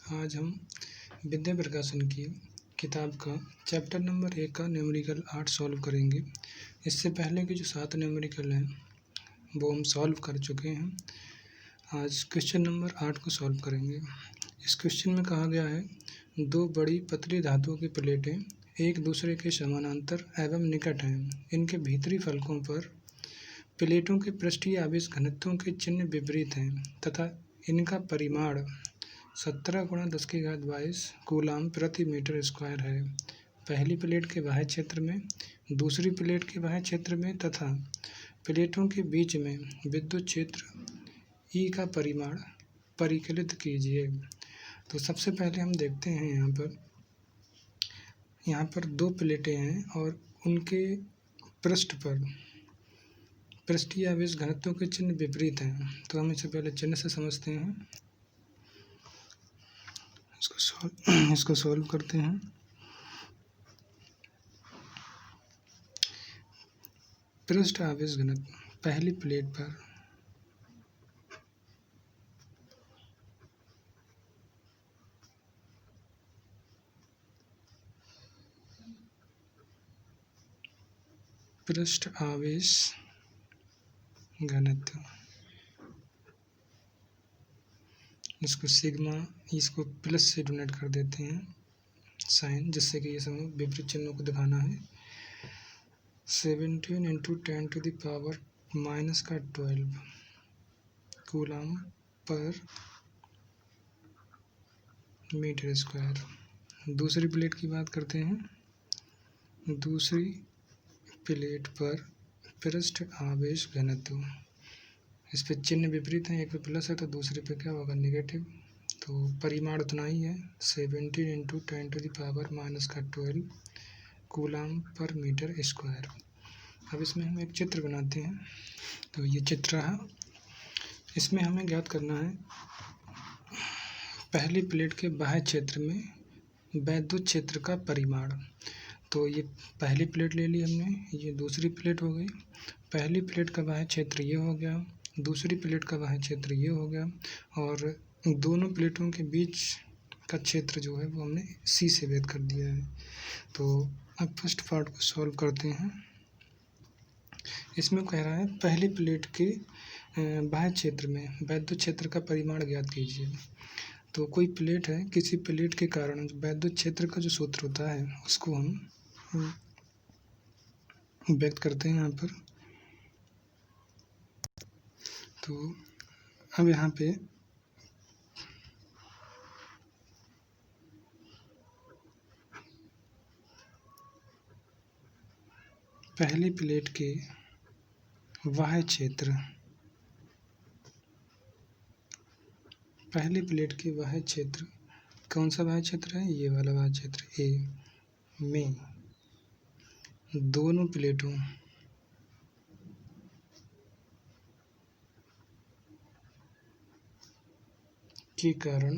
आज हम विद्या प्रकाशन की किताब का चैप्टर नंबर 1 का न्यूमेरिकल 8 सॉल्व करेंगे। इससे पहले के जो 7 न्यूमेरिकल हैं वो हम सॉल्व कर चुके हैं। आज क्वेश्चन नंबर 8 को सॉल्व करेंगे। इस क्वेश्चन में कहा गया है, दो बड़ी पतली धातुओं की प्लेटें एक दूसरे के समानांतर एवं निकट हैं। इनके भीतरी फलकों पर प्लेटों के पृष्ठीय आवेश घनत्वों के चिन्ह विपरीत हैं तथा इनका परिमाण 17 × 10⁻22 कूलाम प्रति मीटर स्क्वायर है। पहली प्लेट के बाह्य क्षेत्र में, दूसरी प्लेट के बाह्य क्षेत्र में तथा प्लेटों के बीच में विद्युत क्षेत्र ई का परिमाण परिकलित कीजिए। तो सबसे पहले हम देखते हैं यहाँ पर दो प्लेटें हैं और उनके पृष्ठ पर पृष्ठीय आवेश घनत्वों के चिन्ह विपरीत हैं। तो हम इसे पहले चिन्ह से समझते हैं। इसको सॉल्व करते हैं। पृष्ठ आवेश घनत्व पहली प्लेट पर पृष्ठ आवेश घनत्व, इसको सिग्मा, इसको प्लस से डोनेट कर देते हैं साइन, जिससे कि ये समय विपरीत चिन्हों को दिखाना है। 17 × 10⁻⁻12 कूलाम पर मीटर स्क्वायर। दूसरी प्लेट की बात करते हैं। दूसरी प्लेट पर पृष्ठ आवेश घनत्व, इस पे चिन्ह विपरीत है, एक पे प्लस है तो दूसरे पे क्या होगा, नेगेटिव। तो परिमाण उतना ही है, 17 × 10⁻⁻12 कूलाम पर मीटर स्क्वायर। अब इसमें हम एक चित्र बनाते हैं। तो ये चित्र है, इसमें हमें ज्ञात करना है पहली प्लेट के बाह्य क्षेत्र में वैद्युत क्षेत्र का परिमाण। तो ये पहली प्लेट ले ली हमने, ये दूसरी प्लेट हो गई। पहली प्लेट का बाह्य क्षेत्र ये हो गया, दूसरी प्लेट का बाह्य क्षेत्र ये हो गया, और दोनों प्लेटों के बीच का क्षेत्र जो है वो हमने सी से व्यक्त कर दिया है। तो अब फर्स्ट पार्ट को सॉल्व करते हैं। इसमें कह रहा है पहली प्लेट के बाह्य क्षेत्र में वैद्युत क्षेत्र का परिमाण ज्ञात कीजिए। तो कोई प्लेट है, किसी प्लेट के कारण वैद्युत क्षेत्र का जो सूत्र होता है उसको हम व्यक्त करते हैं यहाँ पर। तो अब यहाँ पे पहली प्लेट के बाह्य क्षेत्र, पहली प्लेट के बाह्य क्षेत्र कौन सा बाह्य क्षेत्र है, ये वाला बाह्य क्षेत्र ए में दोनों प्लेटों के कारण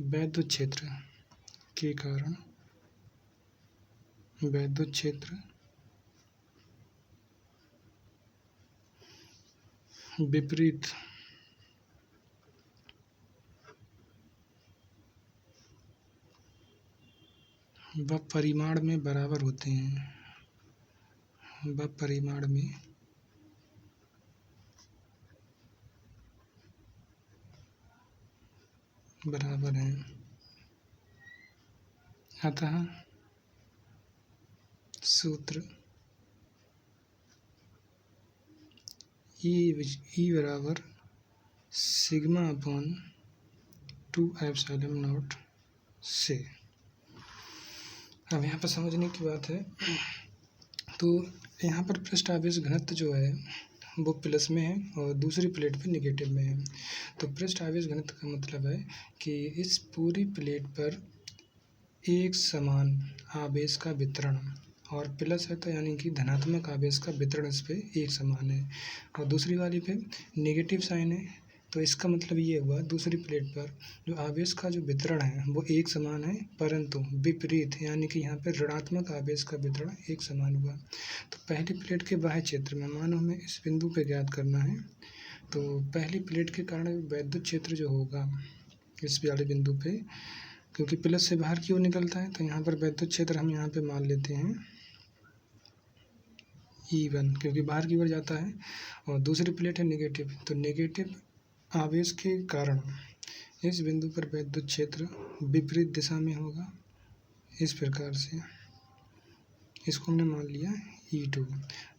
वैद्युत क्षेत्र के कारण वैद्युत क्षेत्र विपरीत व परिमाण में बराबर होते हैं, व परिमाण में बराबर हैं। अतः सूत्र ई बराबर σ/2ε0 से। अब यहाँ पर समझने की बात है, तो यहाँ पर पृष्ठ आवेश घनत्व जो है वो प्लस में है और दूसरी प्लेट पे नेगेटिव में है। तो पृष्ठ आवेश घनत्व का मतलब है कि इस पूरी प्लेट पर एक समान आवेश का वितरण, और प्लस है तो यानी कि धनात्मक आवेश का वितरण इस पे एक समान है, और दूसरी वाली पे नेगेटिव साइन है। तो इसका मतलब ये हुआ दूसरी प्लेट पर जो आवेश का जो वितरण है वो एक समान है, परंतु विपरीत, यानी कि यहाँ पे ऋणात्मक आवेश का वितरण एक समान हुआ। तो पहली प्लेट के बाह्य क्षेत्र में, मानो हमें इस बिंदु पे ज्ञात करना है तो पहली प्लेट के कारण वैद्युत क्षेत्र जो होगा इस वाले बिंदु पे, क्योंकि प्लस से बाहर की ओर निकलता है, तो यहाँ पर वैद्युत क्षेत्र हम यहाँ पे मान लेते हैं E1, क्योंकि बाहर की ओर जाता है। और दूसरी प्लेट है नेगेटिव, तो नेगेटिव आवेश के कारण इस बिंदु पर वैद्युत क्षेत्र विपरीत दिशा में होगा। इस प्रकार से इसको हमने मान लिया E2।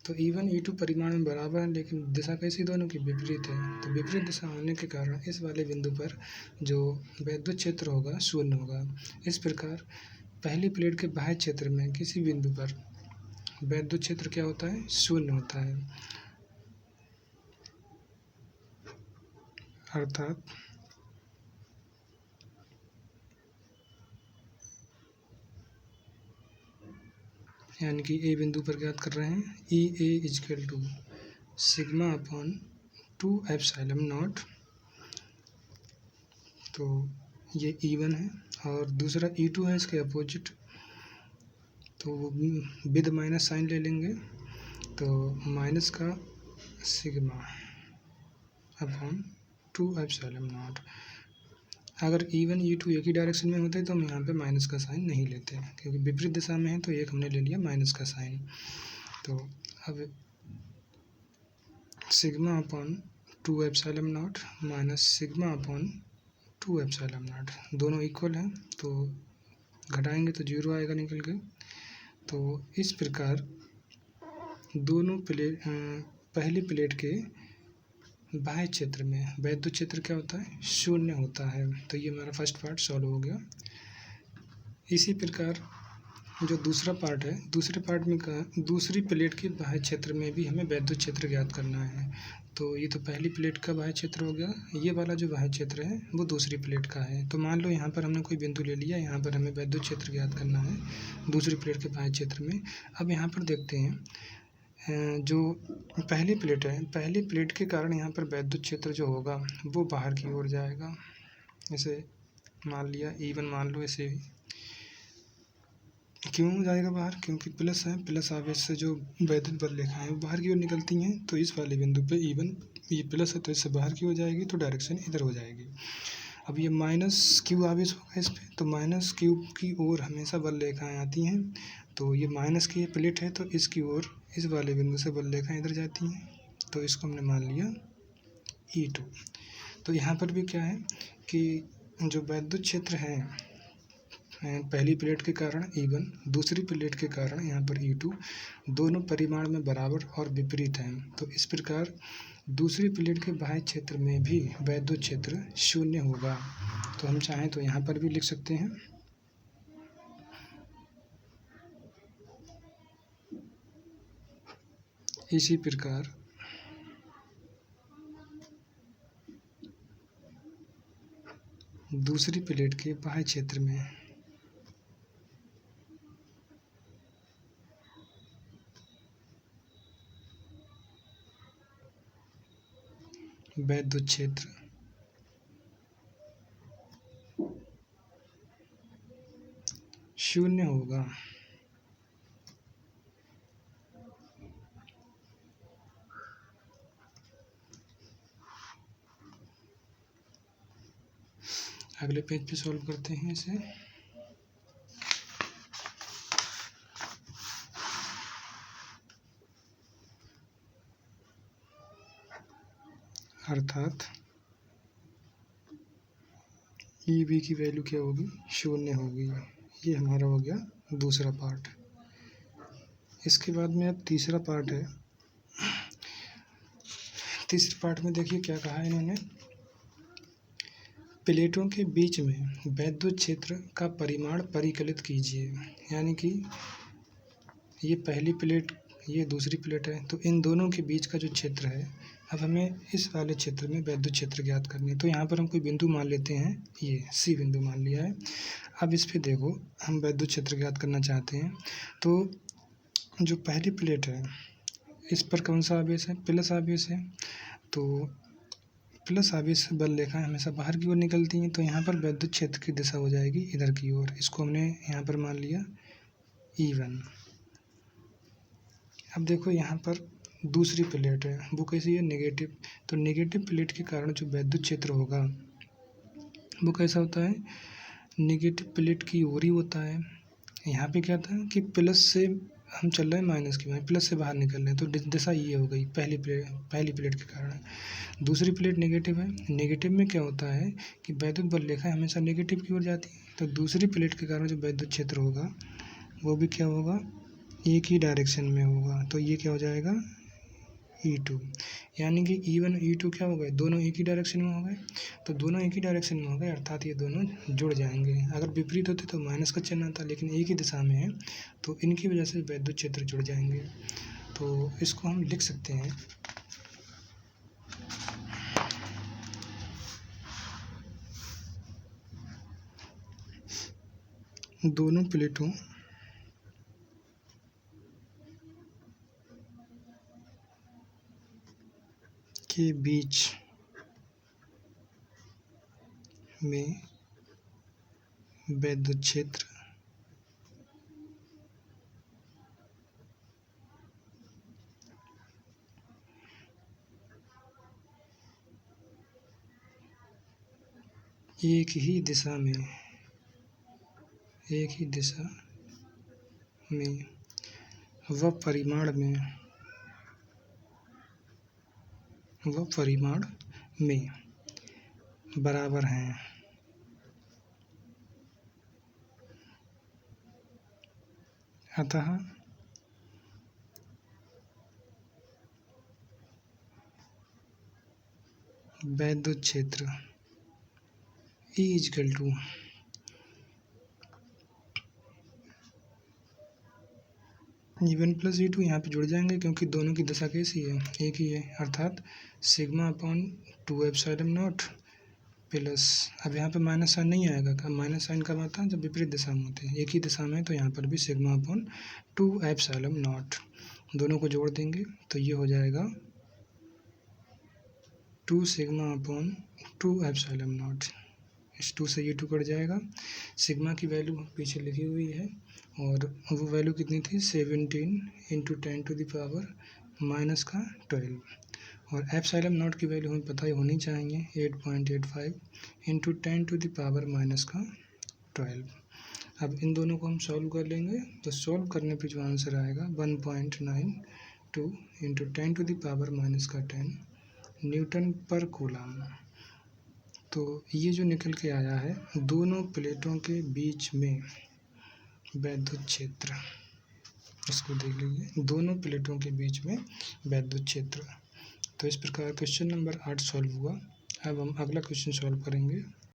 तो E1 E2 परिमाण में बराबर है, लेकिन दिशा कैसी दोनों की विपरीत है। तो विपरीत दिशा होने के कारण इस वाले बिंदु पर जो वैद्युत क्षेत्र होगा शून्य होगा। इस प्रकार पहली प्लेट के बाह्य क्षेत्र में किसी बिंदु पर वैद्युत क्षेत्र क्या होता है, शून्य होता है। अर्थात यानी कि ए बिंदु पर ज्ञात कर रहे हैं E A is equal to sigma upon 2 epsilon nought. तो ये E1 है और दूसरा E2 है इसके अपोजिट, तो विद माइनस साइन ले लेंगे, तो माइनस का सिग्मा अपॉन 2 एप्सिलॉन नॉट। अगर E1 E2 एक ही डायरेक्शन में होते तो हम यहाँ पे माइनस का साइन नहीं लेते, क्योंकि विपरीत दिशा में है तो एक हमने ले लिया माइनस का साइन। तो अब sigma upon 2 epsilon not minus sigma upon 2 epsilon not, दोनों इक्वल हैं, तो घटाएंगे तो 0 आएगा निकल के। तो इस प्रकार दोनों प्लेट पहली प्लेट के बाह्य क्षेत्र में वैद्युत क्षेत्र क्या होता है, शून्य होता है। तो ये हमारा फर्स्ट पार्ट सॉल्व हो गया। इसी प्रकार जो दूसरा पार्ट है, दूसरे पार्ट में कहा दूसरी प्लेट के बाह्य क्षेत्र में भी हमें वैद्युत क्षेत्र ज्ञात करना है। तो ये तो पहली प्लेट का बाह्य क्षेत्र हो गया, ये वाला जो बाह्य क्षेत्र है वो दूसरी प्लेट का है। तो मान लो यहाँ पर हमने कोई बिंदु ले लिया, यहाँ पर हमें वैद्युत क्षेत्र ज्ञात करना है दूसरी प्लेट के बाह्य क्षेत्र में। अब यहाँ पर देखते हैं जो पहली प्लेट है, पहली प्लेट के कारण यहाँ पर वैद्युत क्षेत्र जो होगा वो बाहर की ओर जाएगा। इसे मान लिया E1 मान लो, इसे क्यों जाएगा बाहर, क्योंकि प्लस है, प्लस आवेश से जो वैद्युत बल रेखाएं हैं वो बाहर की ओर निकलती हैं। तो इस वाले बिंदु पे E1 ये प्लस है तो इससे बाहर की ओर जाएगी, तो डायरेक्शन इधर हो जाएगी। अब ये माइनस क्यू आवेश होगा इस पर, तो माइनस क्यू की ओर हमेशा बल रेखाएं आती हैं। तो ये माइनस की प्लेट है तो इसकी ओर इस वाले बिंदु से बल रेखाएं इधर जाती हैं, तो इसको हमने मान लिया E2। तो यहाँ पर भी क्या है कि जो वैद्युत क्षेत्र है पहली प्लेट के कारण E1, दूसरी प्लेट के कारण यहाँ पर E2, दोनों परिमाण में बराबर और विपरीत हैं। तो इस प्रकार दूसरी प्लेट के बाह्य क्षेत्र में भी वैद्युत क्षेत्र शून्य होगा। तो हम चाहें तो यहाँ पर भी लिख सकते हैं इसी प्रकार दूसरी प्लेट के बाह्य क्षेत्र में वैद्युत क्षेत्र शून्य होगा। अगले पेज पे सॉल्व करते हैं इसे। अर्थात EB की वैल्यू क्या होगी, शून्य होगी। ये हमारा हो गया दूसरा पार्ट। इसके बाद में अब तीसरा पार्ट है। तीसरे पार्ट में देखिए क्या कहा है इन्होंने, प्लेटों के बीच में वैद्युत क्षेत्र का परिमाण परिकलित कीजिए। यानी कि ये पहली प्लेट, ये दूसरी प्लेट है, तो इन दोनों के बीच का जो क्षेत्र है, अब हमें इस वाले क्षेत्र में वैद्युत क्षेत्र ज्ञात करनी है। तो यहाँ पर हम कोई बिंदु मान लेते हैं, ये C बिंदु मान लिया है। अब इस पे देखो, हम वैद्युत क्षेत्र ज्ञात करना चाहते हैं। तो जो पहली प्लेट है इस पर कौन सा आवेश है, प्लस आवेश है। तो प्लस आवेश से बल रेखाएं हमेशा बाहर की ओर निकलती हैं, तो यहाँ पर वैद्युत क्षेत्र की दिशा हो जाएगी इधर की ओर। इसको हमने यहाँ पर मान लिया E1। अब देखो यहाँ पर दूसरी प्लेट है वो कैसी है, नेगेटिव। तो नेगेटिव प्लेट के कारण जो वैद्युत क्षेत्र होगा वो कैसा होता है, नेगेटिव प्लेट की ओर ही होता है। यहाँ पे क्या था कि प्लस से हम चल रहे हैं माइनस की, प्लस से बाहर निकल रहे हैं, तो दिशा ये हो गई पहली प्लेट के कारण। दूसरी प्लेट नेगेटिव है, नेगेटिव में क्या होता है कि वैद्युत बल रेखा हमेशा नेगेटिव की ओर जाती है, तो दूसरी प्लेट के कारण जो वैद्युत क्षेत्र होगा वो भी क्या होगा, एक ही डायरेक्शन में होगा। तो ये क्या हो जाएगा, E2, यानी कि E1 और E2 क्या हो गए, दोनों एक ही डायरेक्शन में हो गए। तो दोनों एक ही डायरेक्शन में हो गए अर्थात ये दोनों जुड़ जाएंगे। अगर विपरीत होते तो माइनस का चिन्ह आता, लेकिन एक ही दिशा में है तो इनकी वजह से वैद्युत क्षेत्र जुड़ जाएंगे। तो इसको हम लिख सकते हैं, दोनों प्लेटों के बीच में वैद्युत क्षेत्र एक ही दिशा में व परिमाण में बराबर हैं। अतः वैद्युत क्षेत्र E is equal to E1 plus E2 यहाँ पे जुड़ जाएंगे क्योंकि दोनों की दिशा कैसी है, एक ही है, अर्थात sigma upon 2 epsilon not plus, अब यहाँ पे माइनस साइन नहीं आएगा। का माइनस साइन कब आता है, जब विपरीत दिशा में होते हैं। एक ही दिशा में तो यहाँ पर भी सिग्मा अपॉन 2 एप्सिलॉन नॉट, दोनों को जोड़ देंगे तो ये हो जाएगा 2 सिग्मा अपॉन 2 एप्सिलॉन नॉट। इस 2 से ये 2 कट जाएगा। सिग्मा की वैल्यू पीछे लिखी हुई है और वो वैल्यू कितनी थी, 17 into 10 to the power minus का 12, और एप्सिलॉन नॉट की वैल्यू हमें पता ही होनी चाहिए, 8.85 into 10 to the power minus का 12। अब इन दोनों को हम सॉल्व कर लेंगे तो सॉल्व करने पे जो आंसर आएगा 1.92 into 10 to the power minus का 10 न्यूटन पर कूलम। तो ये जो निकल के आया है, दोनों प्लेटों के बीच में वैद्युत क्षेत्र, इसको देख लीजिए, दोनों प्लेटों के बीच में वैद्युत क्षेत्र। तो इस प्रकार क्वेश्चन नंबर 8 सॉल्व हुआ। अब हम अगला क्वेश्चन सॉल्व करेंगे।